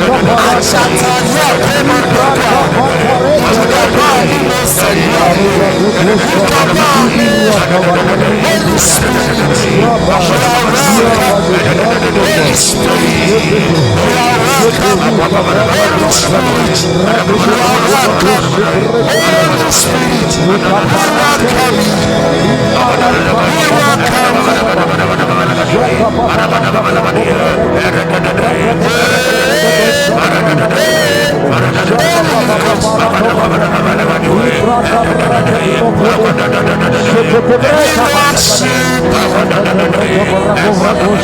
Ashatalia Pemandokwa. Udabani Mosalia. Udabani. Holy Spirit. You are welcome. Holy Spirit. You are welcome. Holy Spirit. You are welcome. Holy Spirit. We welcome you. We welcome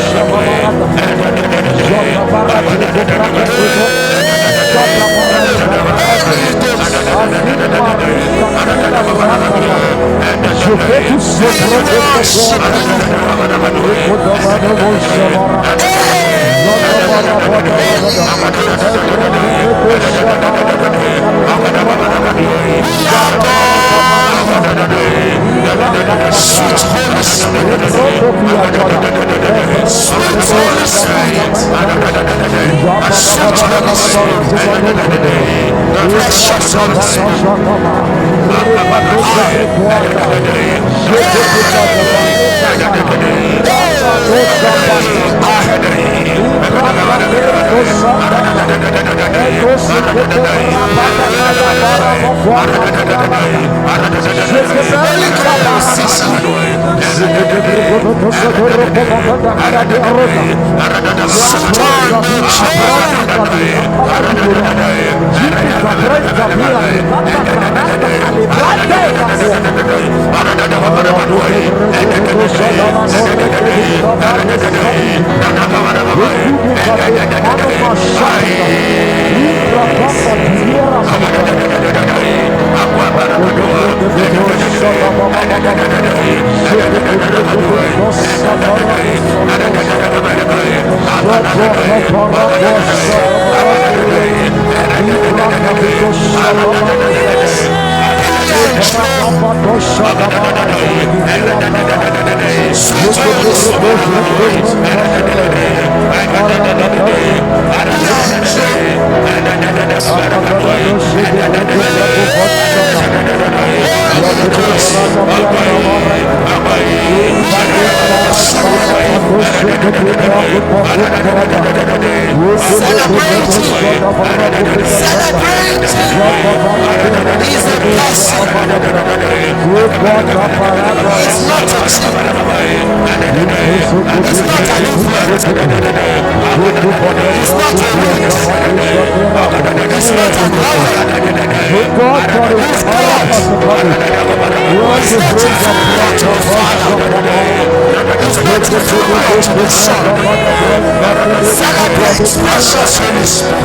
Sweet Holy Spirit, sweet Holy Spirit, sweet Holy Spirit, precious Holy Spirit.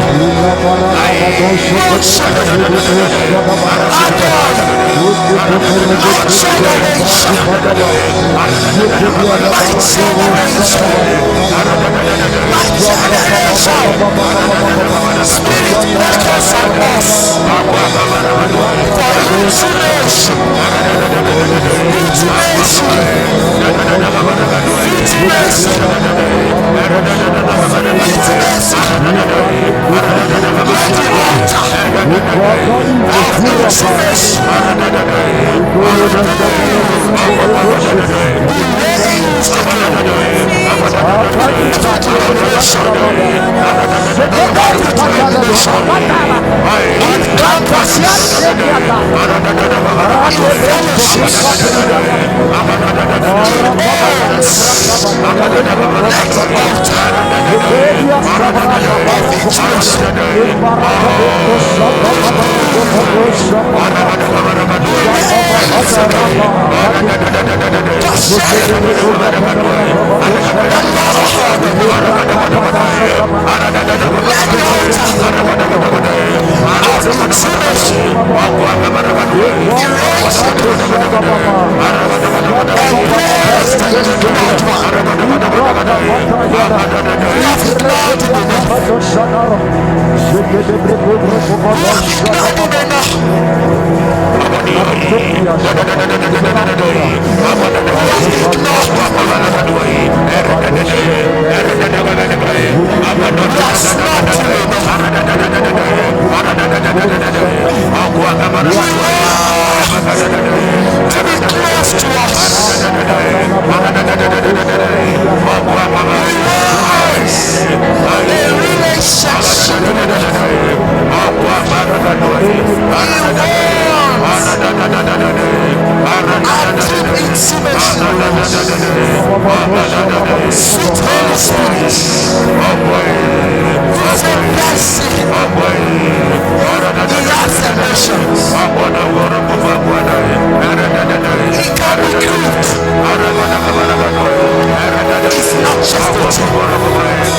authority.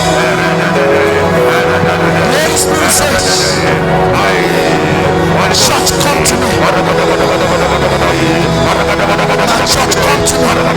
The Holy Spirit says, church, come to me. My church, come to me. My children, come to me.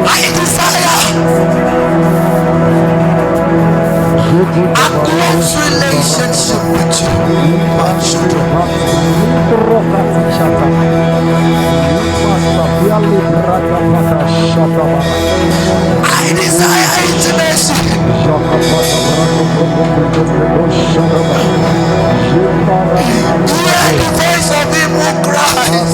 I desire a close relationship with you, my children. I desire intimacy. Hear the voice of him who cries.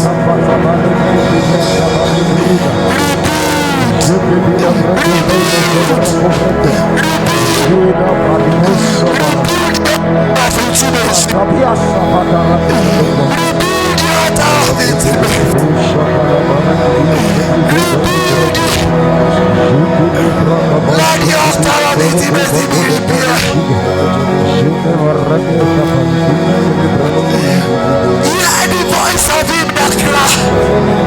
Let the altar of intimacy be repaired. Hear the voice of him that cries.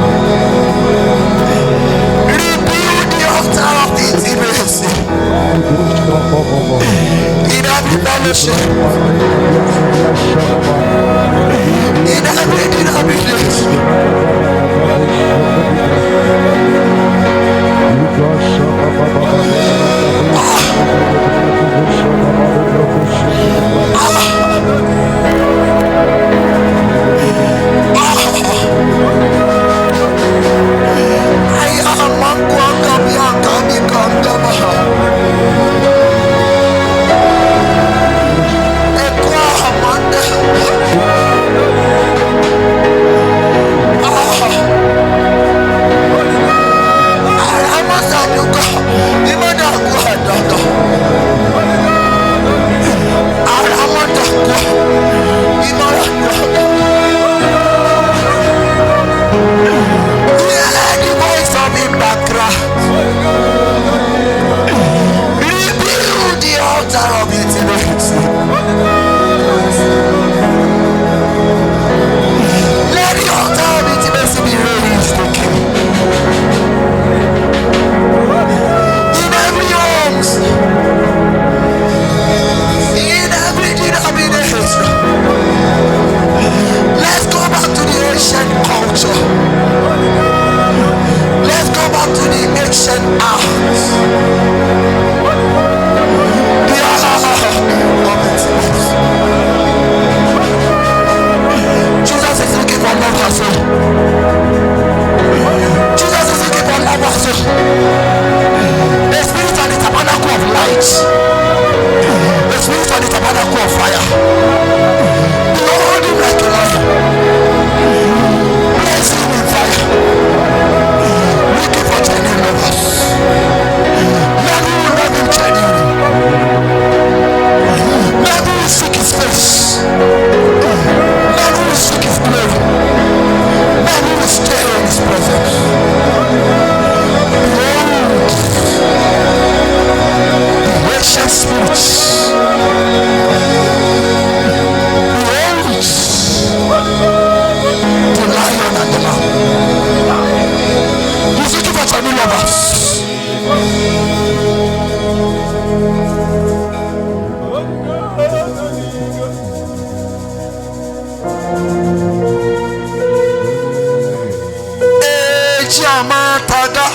Amataga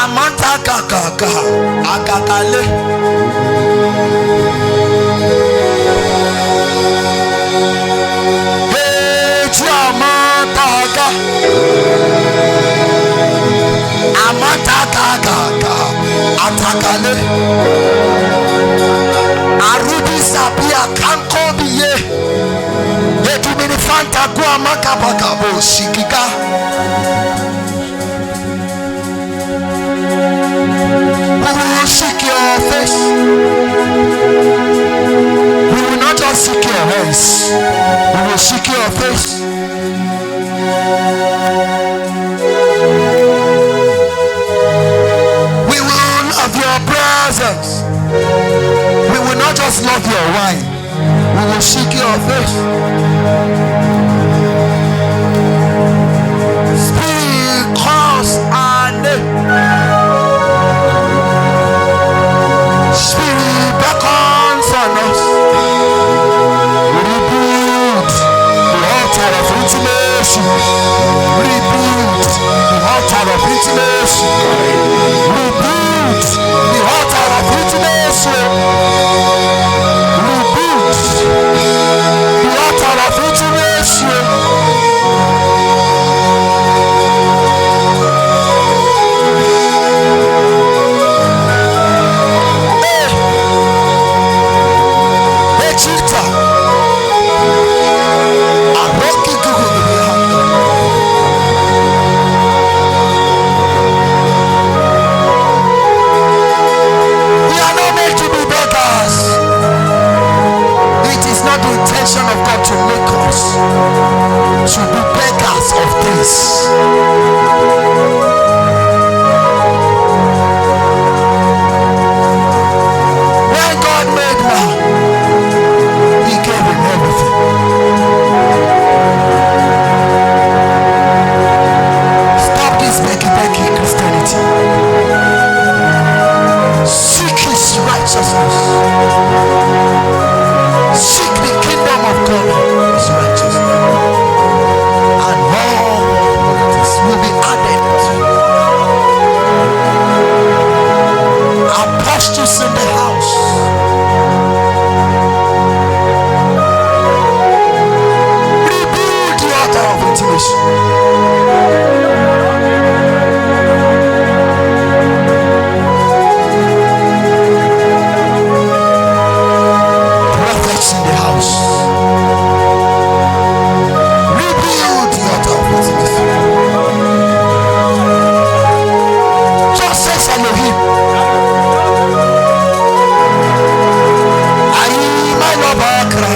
Amataga Agagale Amataga Amataga Atagale Arubi Sabia Kanko Biye Etumini Fanta Guamakabakabo Shikika. We will seek your face. We will not just seek your face. We will seek your face. We will love your presence. We will not just love your wine. We will seek your face. Speak us our name. Spirit beckons on us. Rebuild the altar of intimacy. Rebuild the altar of intimacy. Rebuild the altar of intimacy. Rebuild the altar of intimacy. Of God to make us to be beggars of this. When God made man, He gave him everything. Stop this becky Christianity. Seek His righteousness. Seek the kingdom of God, His righteousness, and all this will be added to you. Apostles in the house. Rebuild the altar of intimacy. In the house, rebuild the altar of intimacy. Just says Elohim, I my love cry.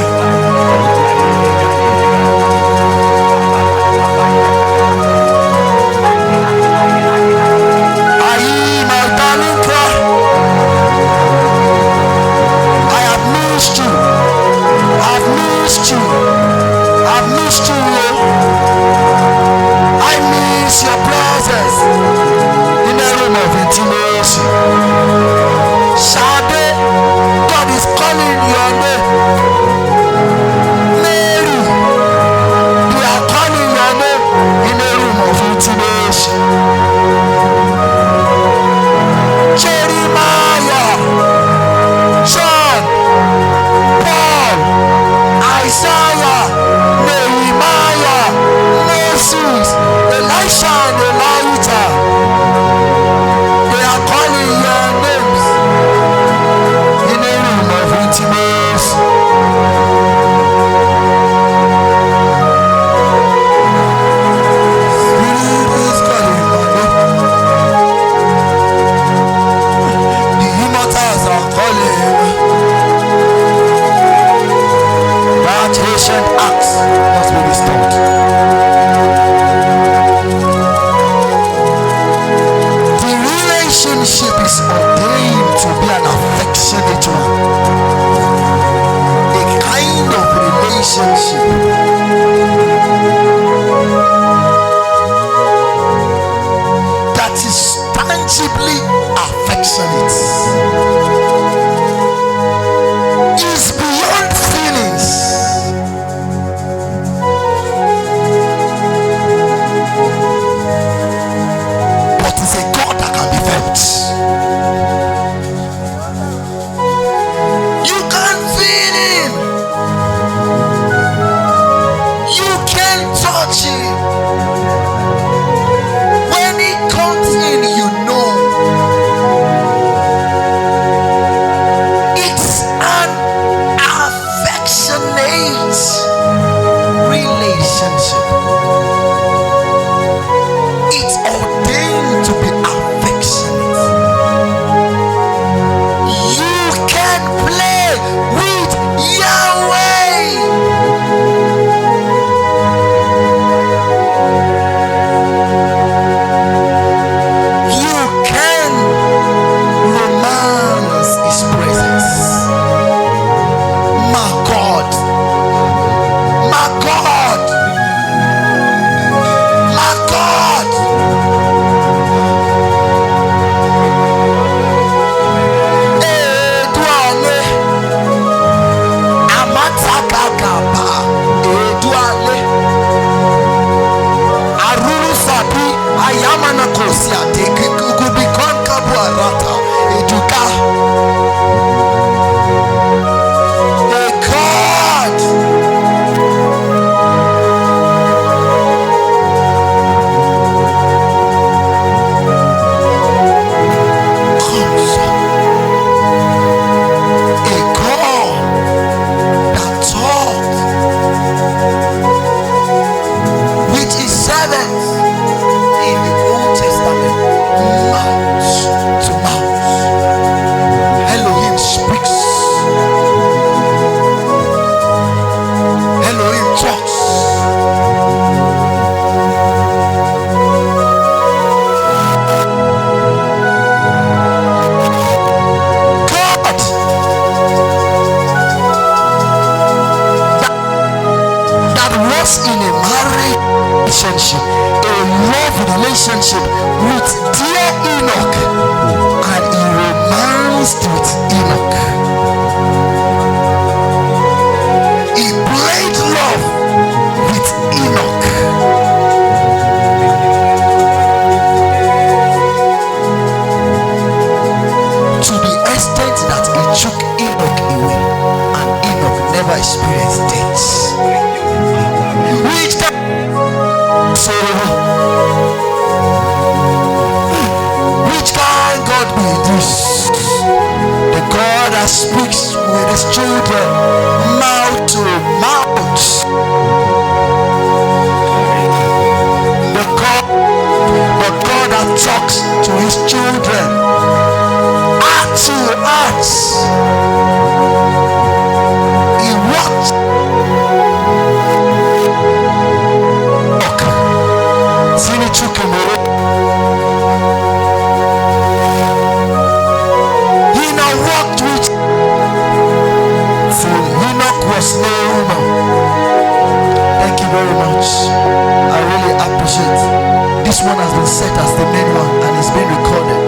that was in a marriage relationship, a love relationship with dear Enoch, and he romanced with Enoch. He played love with Enoch. To the extent that he took Enoch away, and Enoch never experienced death. Which kind God be this? The God that speaks with his children mouth to mouth. The God that talks to his children heart to heart. He walked. Sini took him away. He now walked with. So Enoch was no more. Thank you very much. I really appreciate. This one has been set as the main one and it's been recorded.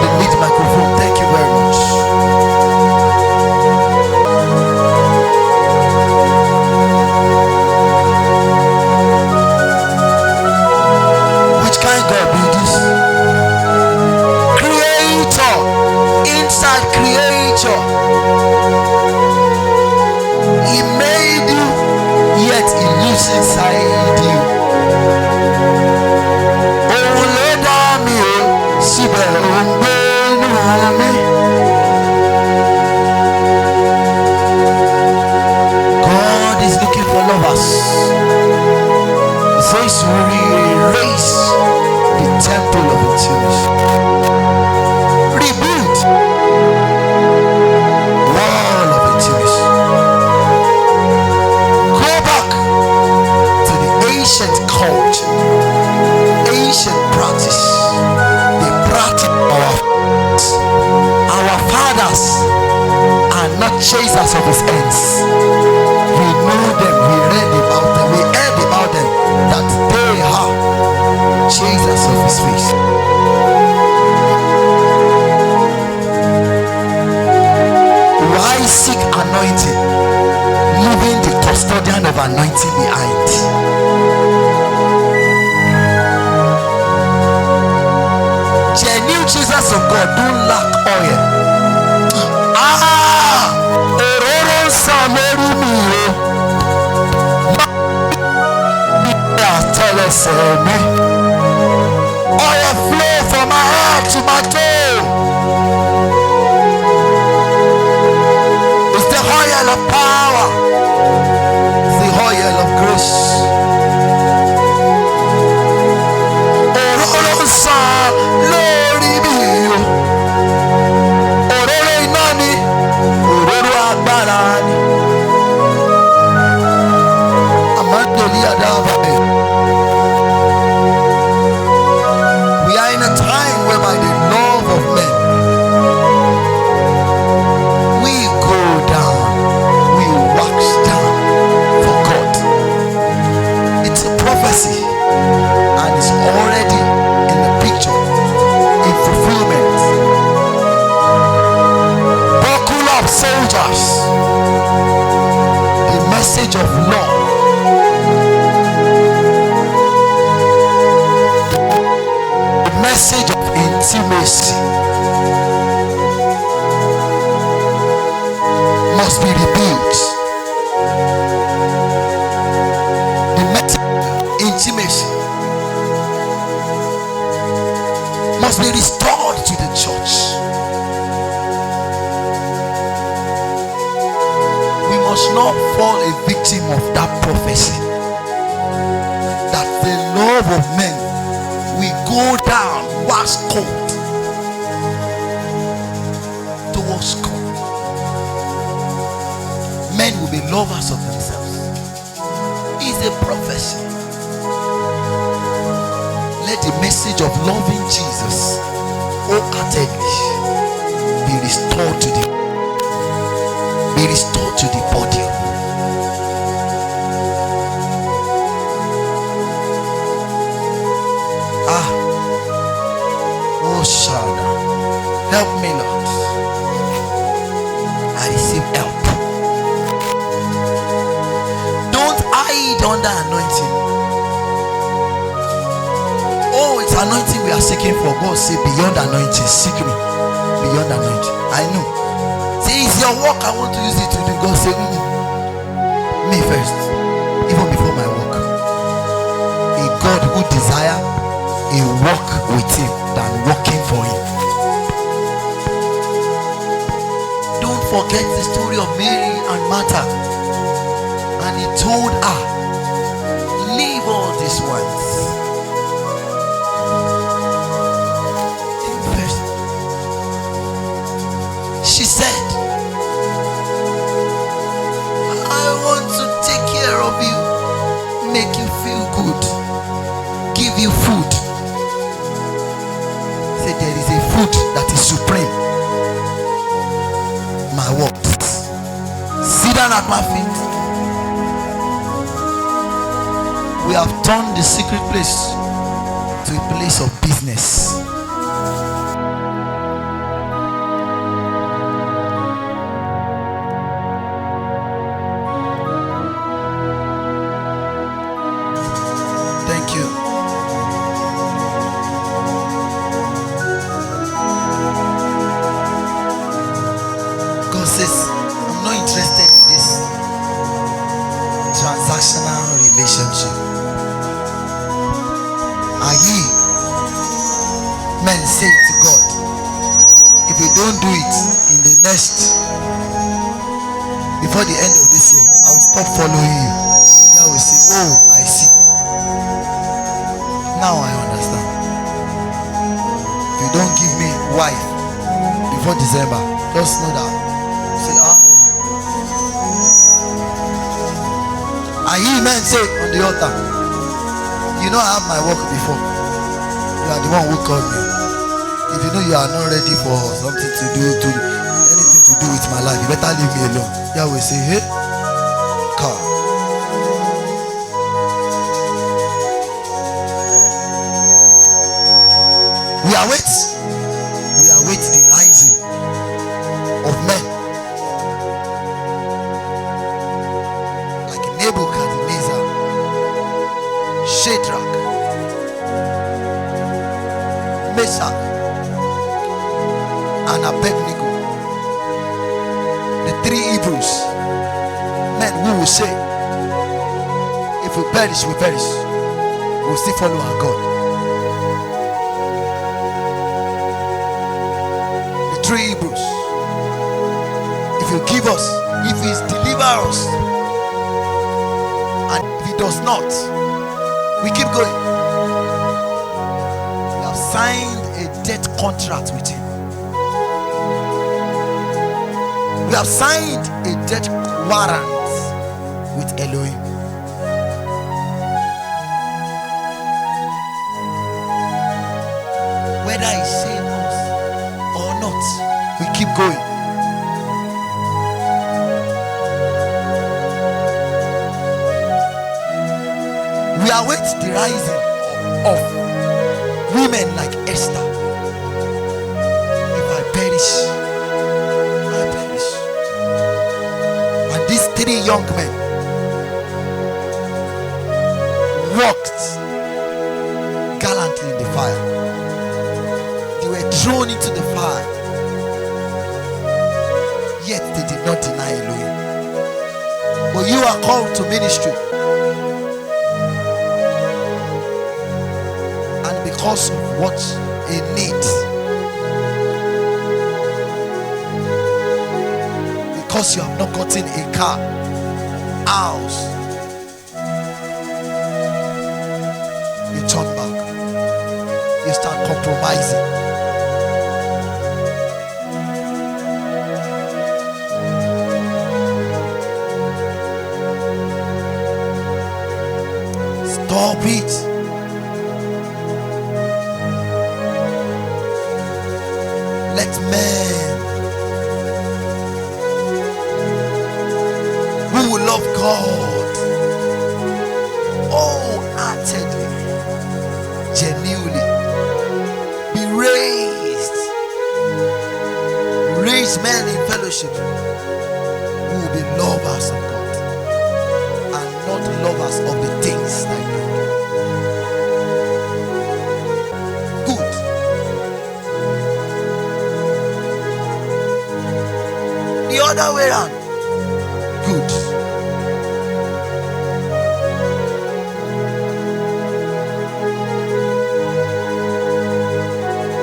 The lead microphone. Thank you very much. Which kind God be this? Creator, inside creator. He made you, yet he lives inside you. God is looking for lovers. He says we raise the temple of intimacy. Rebuild wall of intimacy. Go back to the ancient culture, ancient practice. Our fathers are not chasers of his ends. We know them, we read about them, we heard about them, that they are chasers of his face. Why seek anointing, leaving the custodian of anointing behind? Genuine chasers of God don't lack oil. Oil flow from my head to my toe. It's the oil of power. It's the oil of grace. We are in a time whereby the love of men, we go down, we wax down for God. It's a prophecy and it's already in the picture, in fulfillment. Buckle up, soldiers. The message of love, message of intimacy must be rebuilt. The message of intimacy must be restored to the church. We must not fall a victim of that prophecy that the love of men will go down, wax cold towards God. Men will be lovers of themselves. It's a prophecy. Let the message of loving Jesus wholeheartedly be restored to the body. that anointing. Oh, it's anointing we are seeking for. God say beyond anointing, seek me. Beyond anointing. I know. Say it's your work, I want to use it to do. God say me first, even before my work. A God who desire a walk with him than working for him. Don't forget the story of Mary and Martha. And he told her, leave all these ones. First, she said, I want to take care of you, make you feel good, give you food. Say there is a food that is supreme. My words. Sit down at my feet. We have turned the secret place to a place of business. Thank you. God says, I'm not interested in this transactional relationship. Are ye men say to God, if you don't do it in the next, before the end of this year, I will stop following you. Yeah, will say, oh, I see. Now I understand. If you don't give me wife before December, just know that. Say, Are ye men say on the altar, you know I have my work before. You are the one who called me. If you know you are not ready for something to do, anything to do with my life, you better leave me alone. Yahweh say, hey, come. We await the rising of men. Like Nebuchadnezzar, Shadrach, Meshach, and Abednego, the three Hebrews, men who will say, if we perish, we perish. We'll still follow our God. The three Hebrews, if you give us, if he deliver us, and if he does not, we keep going. We have signed a debt contract with him. We have signed a debt warrant with Elohim. Whether he saved us or not, we keep going. We await the rising of women like Esther. If I perish, I perish. And these three young men walked gallantly in the fire. They were thrown into the fire, yet they did not deny Elohim. But you are called to ministry, and because of what a need, because you have not gotten a car, house, you turn back, you start compromising. Stop it. Let men who will love God wholeheartedly, genuinely, be raise men in fellowship who will be lovers of God and not lovers of the other way around. Good.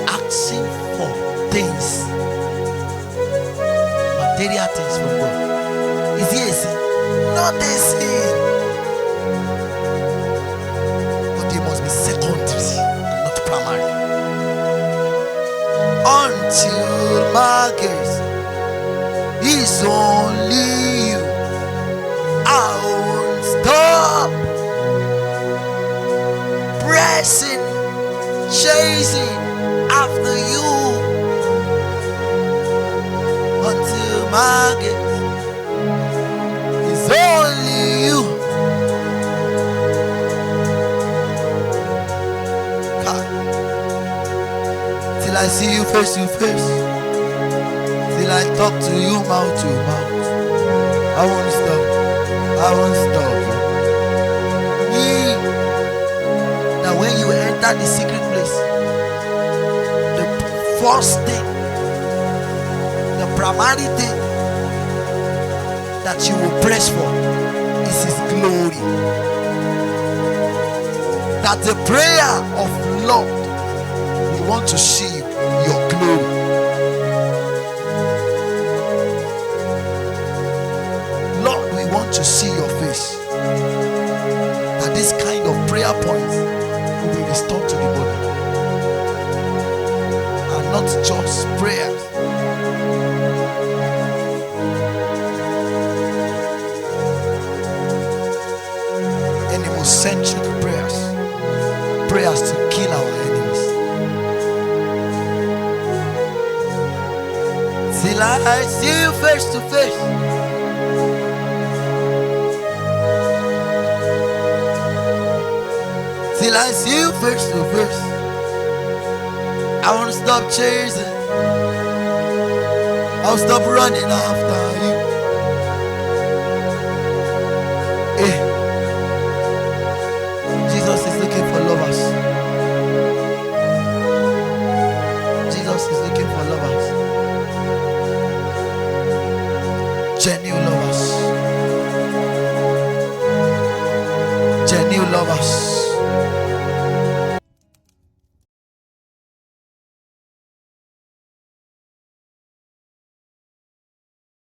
Asking for things, material things from God. Is he a sin? Not a sin. But they must be secondary and not primary. Until my case is only you, I won't stop pressing, chasing after you until my case is only you. Till I see you face to face, till I talk to you mouth to mouth. I won't stop. I won't stop. That when you enter the secret place, the first thing, the primary thing that you will press for is His glory. That the prayer of Lord, we want to see your glory. Lord, we want to see your face. That this kind of prayer points will be restored to the body, and not just prayers. Enemy-centric prayers to kill our enemies. Till I see you face to face, till I see you face to face, I won't stop chasing. I'll stop running after you. Jesus is looking for lovers. Jesus is looking for lovers. Genuine lovers. Genuine lovers.